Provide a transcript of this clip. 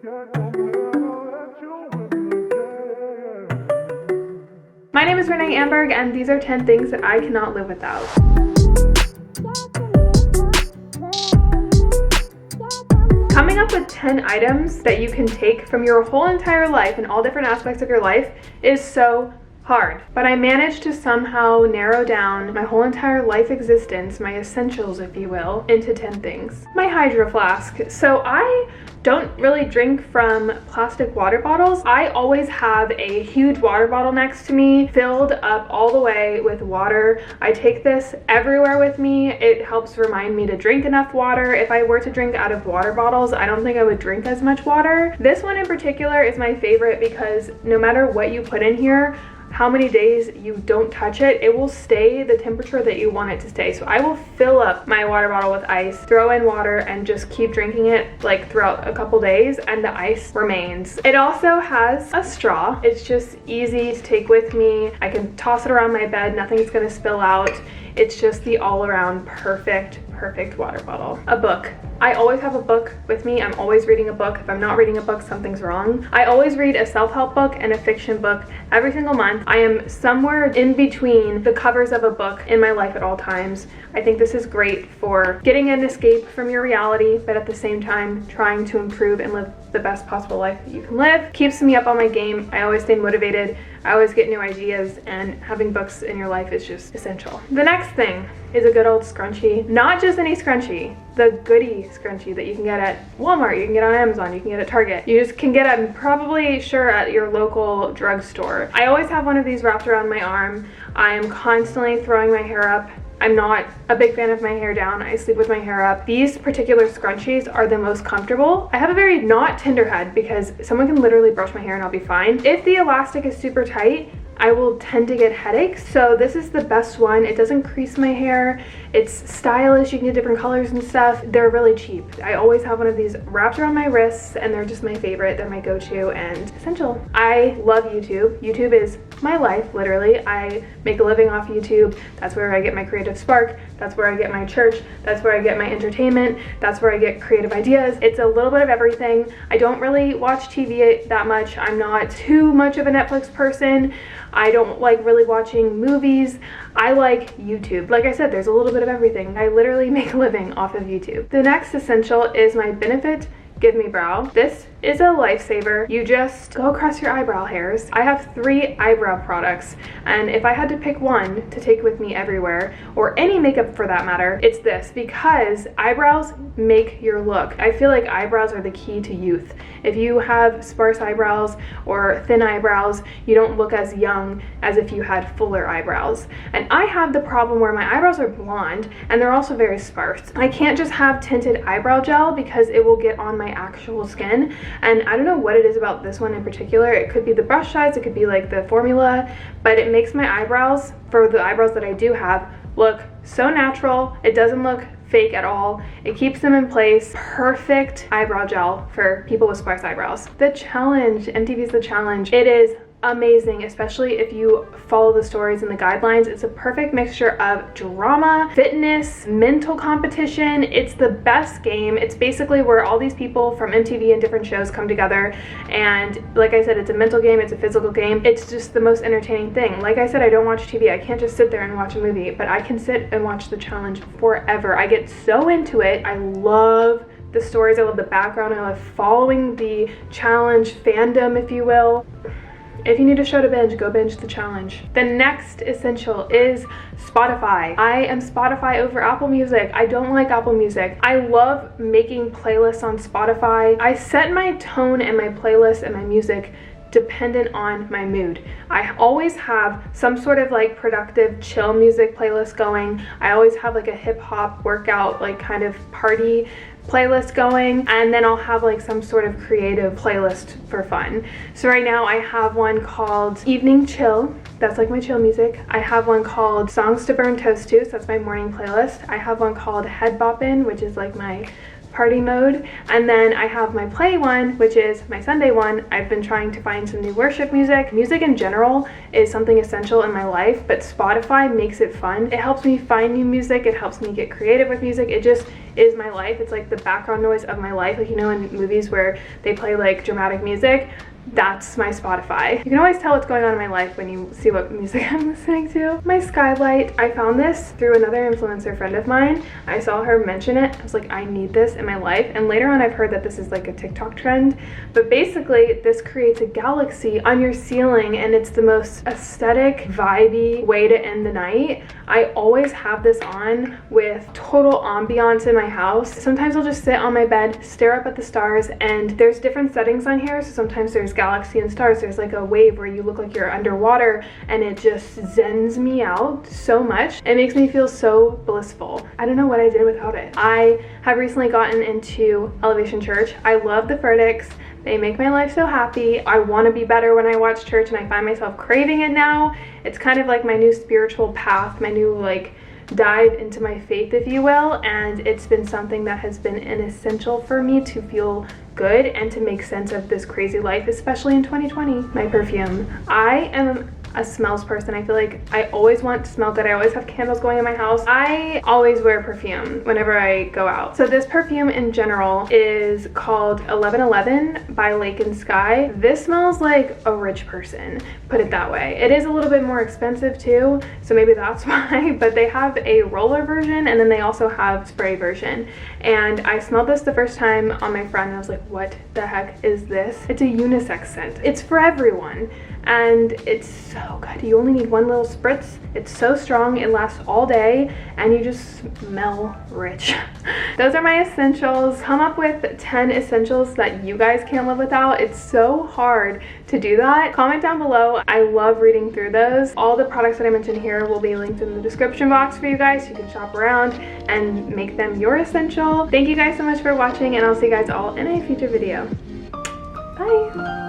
My name is Renee Amberg, and these are 10 things that I cannot live without. Coming up with 10 items that you can take from your whole entire life and all different aspects of your life is so hard. But I managed to somehow narrow down my whole entire life existence, my essentials if you will, into 10 things. My Hydra Flask. So I don't really drink from plastic water bottles. I always have a huge water bottle next to me, filled up all the way with water. I take this everywhere with me. It helps remind me to drink enough water. If I were to drink out of water bottles, I don't think I would drink as much water. This one in particular is my favorite because no matter what you put in here, how many days you don't touch it, it will stay the temperature that you want it to stay. So I will fill up my water bottle with ice, throw in water, and just keep drinking it like throughout a couple days, and the ice remains. It also has a straw. It's just easy to take with me. I can toss it around my bed, nothing's gonna spill out. It's just the all-around perfect water bottle. A book. I always have a book with me. I'm always reading a book. If I'm not reading a book, something's wrong. I always read a self-help book and a fiction book every single month. I am somewhere in between the covers of a book in my life at all times. I think this is great for getting an escape from your reality, but at the same time trying to improve and live the best possible life that you can live. Keeps me up on my game. I always stay motivated. I always get new ideas, and having books in your life is just essential. The next thing is a good old scrunchie. Not just any scrunchie, the goodie scrunchie that you can get at Walmart, you can get on Amazon, you can get at Target. You just can get it probably sure at your local drugstore. I always have one of these wrapped around my arm. I am constantly throwing my hair up. I'm not a big fan of my hair down. I sleep with my hair up. These particular scrunchies are the most comfortable. I have a very not tender head because someone can literally brush my hair and I'll be fine. If the elastic is super tight, I will tend to get headaches. So this is the best one. It doesn't crease my hair. It's stylish. You can get different colors and stuff. They're really cheap. I always have one of these wrapped around my wrists, and they're just my favorite. They're my go-to and essential. I love YouTube. YouTube is my life, literally. I make a living off YouTube. That's where I get my creative spark. That's where I get my church. That's where I get my entertainment. That's where I get creative ideas. It's a little bit of everything. I don't really watch TV that much. I'm not too much of a Netflix person. I don't like really watching movies. I like YouTube. Like I said, there's a little bit of everything. I literally make a living off of YouTube. The next essential is my Benefit Give Me Brow. This is a lifesaver. You just go across your eyebrow hairs. I have 3 eyebrow products, and if I had to pick one to take with me everywhere, or any makeup for that matter, it's this, because eyebrows make your look. I feel like eyebrows are the key to youth. If you have sparse eyebrows or thin eyebrows, you don't look as young as if you had fuller eyebrows. And I have the problem where my eyebrows are blonde and they're also very sparse. I can't just have tinted eyebrow gel because it will get on my actual skin. And I don't know what it is about this one in particular. It could be the brush size, it could be like the formula, but it makes my eyebrows, for the eyebrows that I do have, look so natural. It doesn't look fake at all. It keeps them in place. Perfect eyebrow gel for people with sparse eyebrows. The Challenge, MTV's The Challenge. It is amazing, especially if you follow the stories and the guidelines. It's a perfect mixture of drama, fitness, mental competition. It's the best game. It's basically where all these people from MTV and different shows come together, and like I said, it's a mental game, it's a physical game. It's just the most entertaining thing. Like I said, I don't watch TV. I can't just sit there and watch a movie, but I can sit and watch The Challenge forever. I get so into it. I love the stories, I love the background, I love following the challenge fandom, if you will. If you need a show to binge, go binge The Challenge. The next essential is Spotify. I am Spotify over Apple Music. I don't like Apple Music. I love making playlists on Spotify. I set my tone and my playlist and my music dependent on my mood. I always have some sort of like productive chill music playlist going. I always have like a hip hop workout like kind of party playlist going, and then I'll have like some sort of creative playlist for fun. So right now I have one called Evening Chill. That's like my chill music. I have one called Songs to Burn Toast To, so that's my morning playlist. I have one called Head Boppin', which is like my party mode, and then I have my play one, which is my Sunday one. I've been trying to find some new worship music. Music in general is something essential in my life, but Spotify makes it fun. It helps me find new music. It helps me get creative with music. is my life. It's like the background noise of my life. Like, you know, in movies where they play like dramatic music, that's my Spotify. You can always tell what's going on in my life when you see what music I'm listening to. My skylight, I found this through another influencer friend of mine. I saw her mention it. I was like, I need this in my life. And later on, I've heard that this is like a TikTok trend. But basically, this creates a galaxy on your ceiling, and it's the most aesthetic, vibey way to end the night. I always have this on with total ambiance in my house. Sometimes I'll just sit on my bed, stare up at the stars, and there's different settings on here. So sometimes there's galaxy and stars. There's like a wave where you look like you're underwater, and it just zens me out so much. It makes me feel so blissful. I don't know what I did without it. I have recently gotten into Elevation Church. I love the Furticks. They make my life so happy. I want to be better when I watch church, and I find myself craving it now. It's kind of like my new spiritual path, my new like dive into my faith, if you will, and it's been something that has been an essential for me to feel good and to make sense of this crazy life, especially in 2020. My perfume. I am a smells person. I feel like I always want to smell good. I always have candles going in my house. I always wear perfume whenever I go out. So this perfume in general is called 1111 by Lake and Sky. This smells like a rich person, put it that way. It is a little bit more expensive too, so maybe that's why, but they have a roller version, and then they also have spray version. And I smelled this the first time on my friend, and I was like, what the heck is this? It's a unisex scent. It's for everyone. And it's so good. You only need one little spritz. It's so strong, it lasts all day, and you just smell rich. Those are my essentials. Come up with 10 essentials that you guys can't live without. It's so hard to do that. Comment down below. I love reading through those. All the products that I mentioned here will be linked in the description box for you guys. You can shop around and make them your essential. Thank you guys so much for watching, and I'll see you guys all in a future video. Bye.